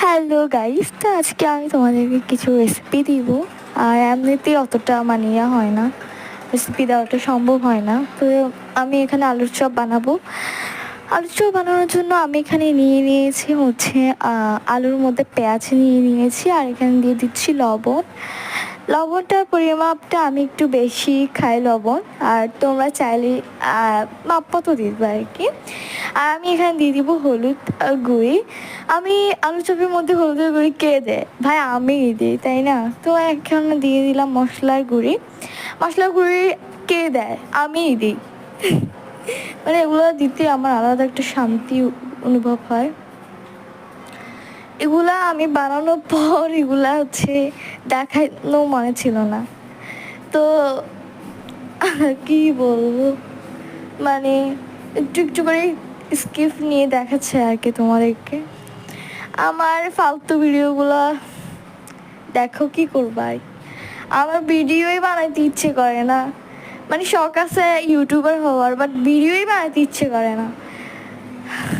Hello guys, তো আজকে আমি তোমাদেরকে কিছু রেসিপি দিব। আর এমনিতেই অতটা মানিয়া হয় না, রেসিপি দেওয়াটা সম্ভব হয় না। তো আমি এখানে আলুর চপ বানাবো। আলুর চপ বানানোর জন্য আমি এখানে নিয়ে নিয়েছি হচ্ছে আলুর মধ্যে পেঁয়াজ নিয়ে নিয়েছি, আর এখানে দিয়ে দিচ্ছি লবণ। লবণটার পরিমাপটা আমি একটু বেশি খাই লবণ, আর তোমরা চাইলে মাপ মতো দিবে আর কি। আর আমি এখানে দিয়ে দিব হলুদ গুঁড়ি। আমি আলু চপের মধ্যে হলুদের গুঁড়ি কে দেয়? ভাই আমিই দিই, তাই না? তো এখন দিয়ে দিলাম মশলার গুঁড়ি। মশলার গুঁড়ি কে দেয়? আমিই দিই। মানে এগুলো দিতে আমার আলাদা একটা শান্তি অনুভব হয়। এগুলা আমি বানানোর পর এগুলা হচ্ছে দেখানো মনে ছিল না। তো কি বলবো, মানে একটু একটু করে স্কিপ নিয়ে দেখাচ্ছে আর কি তোমাদেরকে। আমার ফালতু ভিডিওগুলো দেখো, কি করবাই। আমার ভিডিওই বানাইতে ইচ্ছে করে না, মানে শখ আছে ইউটিউবার হওয়ার, বাট ভিডিওই বানাইতে ইচ্ছে করে না।